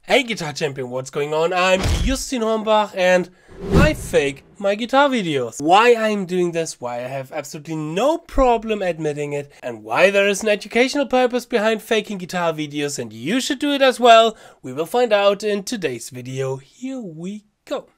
Hey Guitar Champion, what's going on? I'm Justin Hornbach and I fake my guitar videos. Why I'm doing this, why I have absolutely no problem admitting it, and why there is an educational purpose behind faking guitar videos and you should do it as well, we will find out in today's video. Here we go.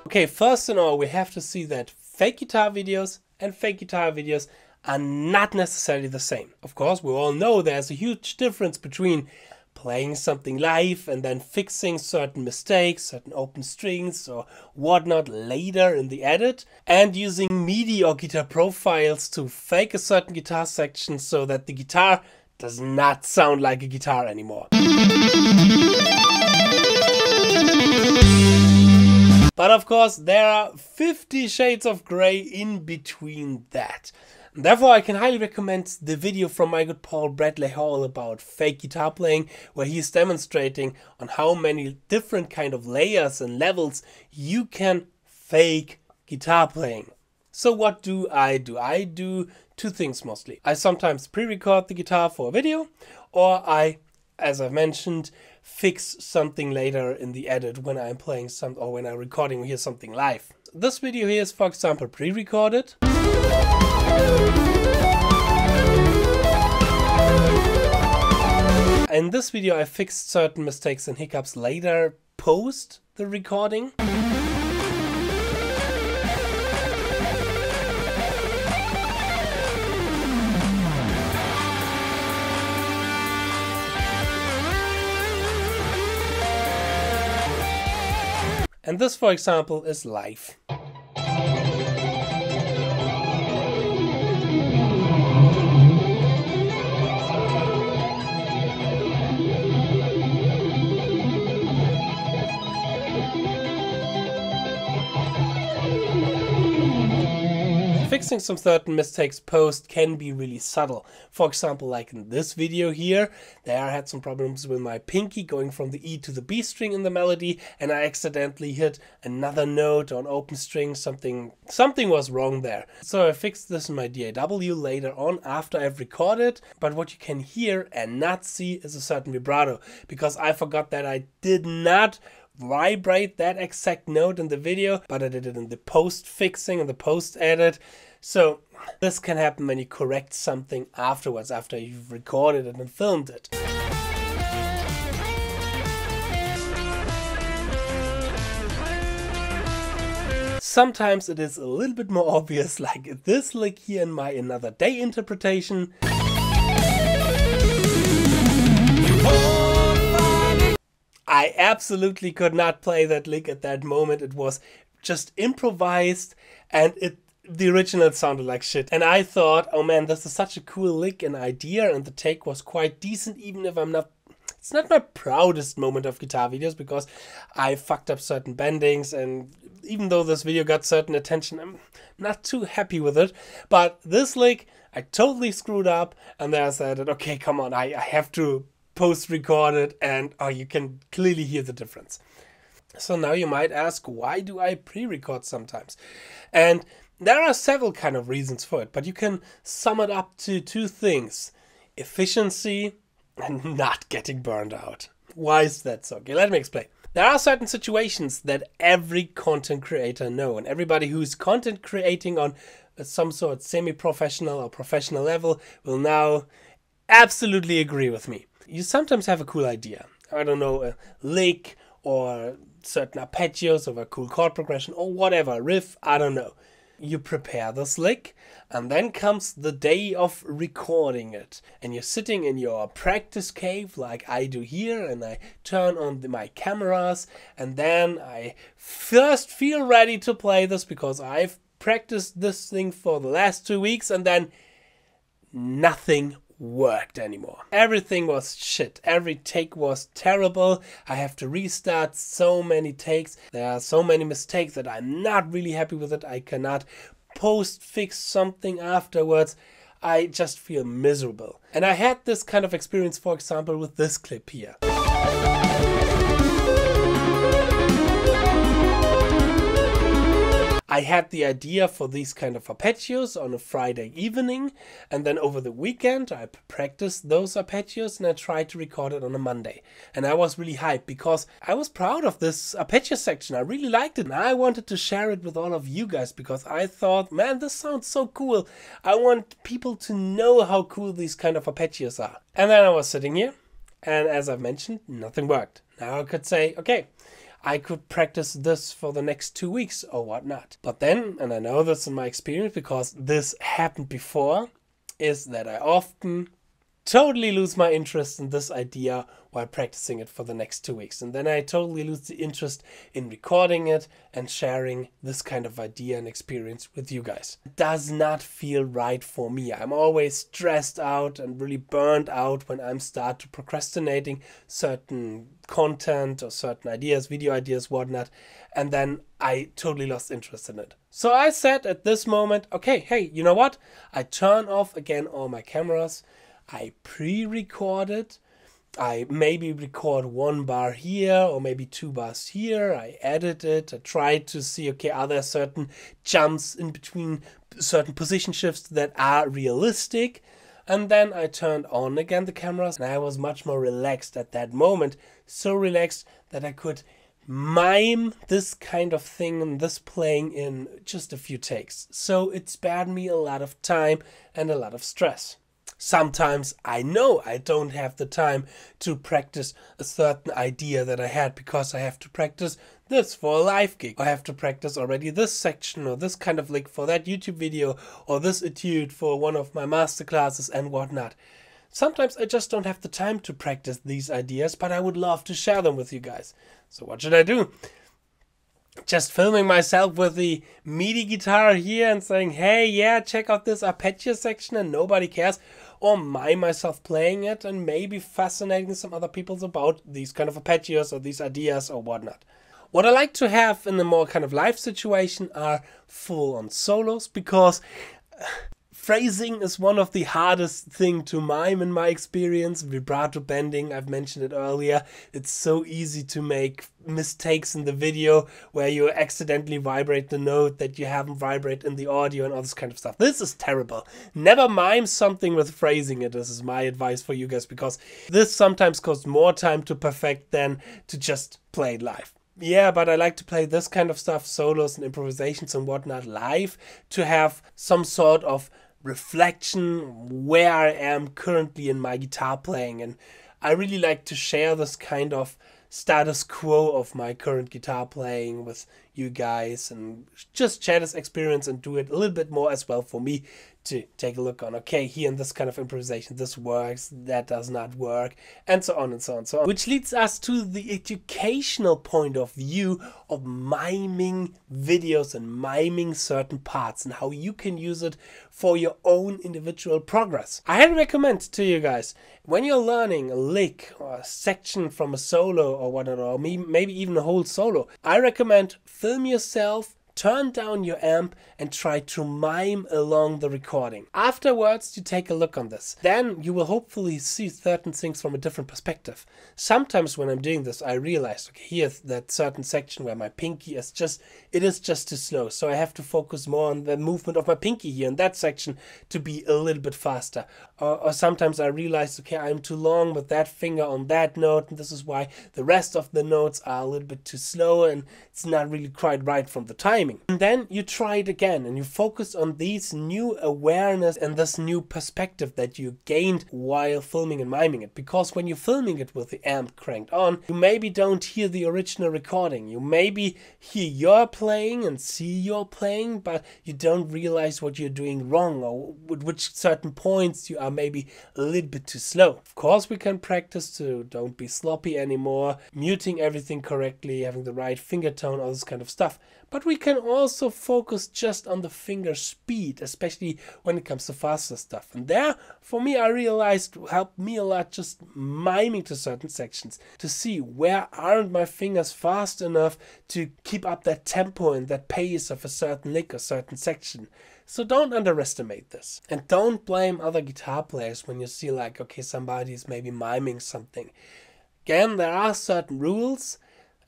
Okay, first of all, we have to see that fake guitar videos and fake guitar videos are not necessarily the same. Of course, we all know there's a huge difference between playing something live and then fixing certain mistakes, certain open strings or whatnot later in the edit, and using MIDI or guitar profiles to fake a certain guitar section so that the guitar does not sound like a guitar anymore. But of course, there are 50 shades of grey in between that. Therefore, I can highly recommend the video from my good Paul Bradley Hall about fake guitar playing, where he's demonstrating on how many different kind of layers and levels you can fake guitar playing. So what do? I do two things mostly. I sometimes pre-record the guitar for a video, or I, as I've mentioned, fix something later in the edit when I'm playing or when I'm recording here something live. This video here is, for example, pre-recorded. In this video I fixed certain mistakes and hiccups later post the recording. And this, for example, is live. Fixing some certain mistakes post can be really subtle. For example, like in this video here, there I had some problems with my pinky going from the E to the B string in the melody, and I accidentally hit another note on open string. Something was wrong there. So I fixed this in my DAW later on after I've recorded, but what you can hear and not see is a certain vibrato, because I forgot that I did not vibrate that exact note in the video, but I did it in the post fixing and the post edit. So this can happen when you correct something afterwards, after you've recorded it and filmed it. Sometimes it is a little bit more obvious, like this lick here in my Another Day interpretation. I absolutely could not play that lick at that moment. It was just improvised and the original sounded like shit. And I thought, oh man, this is such a cool lick and idea, and the take was quite decent, even if it's not my proudest moment of guitar videos, because I fucked up certain bendings, and even though this video got certain attention, I'm not too happy with it. But this lick, I totally screwed up, and then I said, okay, come on, I have to post-record it, and oh, you can clearly hear the difference. So now you might ask, why do I pre-record sometimes? And there are several kind of reasons for it, but you can sum it up to two things: efficiency and not getting burned out. Why is that so? Okay, let me explain. There are certain situations that every content creator knows, and everybody who's content creating on some sort semi-professional or professional level will now absolutely agree with me. You sometimes have a cool idea. I don't know, a lick or certain arpeggios of a cool chord progression or whatever, riff, I don't know. You prepare this lick, and then comes the day of recording it. And you're sitting in your practice cave like I do here, and I turn on my cameras, and then I first feel ready to play this because I've practiced this thing for the last 2 weeks, and then nothing worked anymore. Everything was shit. Every take was terrible. I have to restart so many takes. There are so many mistakes that I'm not really happy with it. I cannot post fix something afterwards. I just feel miserable. And I had this kind of experience, for example, with this clip here. I had the idea for these kind of arpeggios on a Friday evening, and then over the weekend I practiced those arpeggios and I tried to record it on a Monday. And I was really hyped because I was proud of this arpeggio section. I really liked it and I wanted to share it with all of you guys because I thought, man, this sounds so cool. I want people to know how cool these kind of arpeggios are. And then I was sitting here, and as I've mentioned, nothing worked. Now I could say, okay, I could practice this for the next 2 weeks or whatnot. But then, and I know this in my experience because this happened before, is that I often totally lose my interest in this idea while practicing it for the next 2 weeks. And then I totally lose the interest in recording it and sharing this kind of idea and experience with you guys. It does not feel right for me. I'm always stressed out and really burned out when I start to procrastinating certain content or certain ideas, video ideas, whatnot. And then I totally lost interest in it. So I said at this moment, okay, hey, you know what? I turn off again all my cameras. I pre-record it. I maybe record 1 bar here or maybe 2 bars here. I edit it. I try to see, okay, are there certain jumps in between certain position shifts that are realistic? And then I turned on again the cameras and I was much more relaxed at that moment. So relaxed that I could mime this kind of thing and this playing in just a few takes. So it spared me a lot of time and a lot of stress. Sometimes I know I don't have the time to practice a certain idea that I had because I have to practice this for a live gig. I have to practice already this section or this kind of lick for that YouTube video or this etude for one of my masterclasses and whatnot. Sometimes I just don't have the time to practice these ideas, but I would love to share them with you guys. So what should I do? Just filming myself with the MIDI guitar here and saying, hey, yeah, check out this arpeggio section and nobody cares. Or mime myself playing it and maybe fascinating some other people about these kind of arpeggios or these ideas or whatnot. What I like to have in a more kind of live situation are full-on solos because phrasing is one of the hardest thing to mime in my experience. Vibrato bending, I've mentioned it earlier. It's so easy to make mistakes in the video where you accidentally vibrate the note that you haven't vibrated in the audio and all this kind of stuff. This is terrible. Never mime something with phrasing it. This is my advice for you guys because this sometimes costs more time to perfect than to just play it live. Yeah, but I like to play this kind of stuff, solos and improvisations and whatnot live to have some sort of reflection where I am currently in my guitar playing. And I really like to share this kind of status quo of my current guitar playing with you guys and just share this experience and do it a little bit more as well for me to take a look on, okay, here in this kind of improvisation, this works, that does not work, and so on and so on and so on. Which leads us to the educational point of view of miming videos and miming certain parts and how you can use it for your own individual progress. I highly recommend to you guys, when you're learning a lick or a section from a solo or whatever, or maybe even a whole solo, I recommend film yourself, turn down your amp and try to mime along the recording. Afterwards, you take a look on this. Then you will hopefully see certain things from a different perspective. Sometimes when I'm doing this, I realize, okay, here's that certain section where my pinky is just too slow. So I have to focus more on the movement of my pinky here in that section to be a little bit faster. Or sometimes I realize, okay, I'm too long with that finger on that note, and this is why the rest of the notes are a little bit too slow and it's not really quite right from the timing. And then you try it again and you focus on these new awareness and this new perspective that you gained while filming and miming it. Because when you're filming it with the amp cranked on, you maybe don't hear the original recording. You maybe hear your playing and see your playing, but you don't realize what you're doing wrong or with which certain points you are maybe a little bit too slow. Of course, we can practice to don't be sloppy anymore, muting everything correctly, having the right finger tone, all this kind of stuff. But we can also focus just on the finger speed, especially when it comes to faster stuff. And there, for me, I realized helped me a lot just miming to certain sections to see where aren't my fingers fast enough to keep up that tempo and that pace of a certain lick or certain section. So don't underestimate this. And don't blame other guitar players when you see like, okay, somebody's maybe miming something. Again, there are certain rules.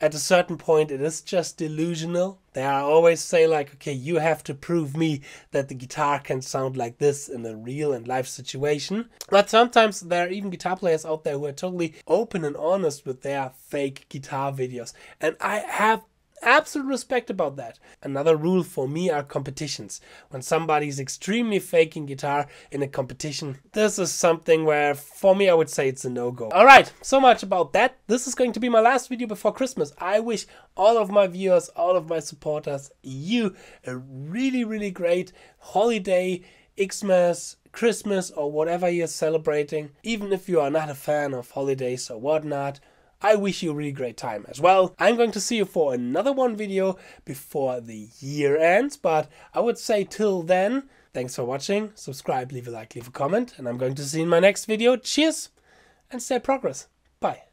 At a certain point, it is just delusional. They always say like, okay, you have to prove me that the guitar can sound like this in a real and live situation. But sometimes there are even guitar players out there who are totally open and honest with their fake guitar videos. And I have absolute respect about that. Another rule for me are competitions. When somebody's extremely faking guitar in a competition, this is something where for me I would say it's a no-go. Alright, so much about that. This is going to be my last video before Christmas. I wish all of my viewers, all of my supporters, you a really great holiday, Xmas, Christmas, or whatever you're celebrating. Even if you are not a fan of holidays or whatnot, I wish you a really great time as well. I'm going to see you for another one video before the year ends, but I would say till then, thanks for watching, subscribe, leave a like, leave a comment, and I'm going to see you in my next video. Cheers and stay progress. Bye.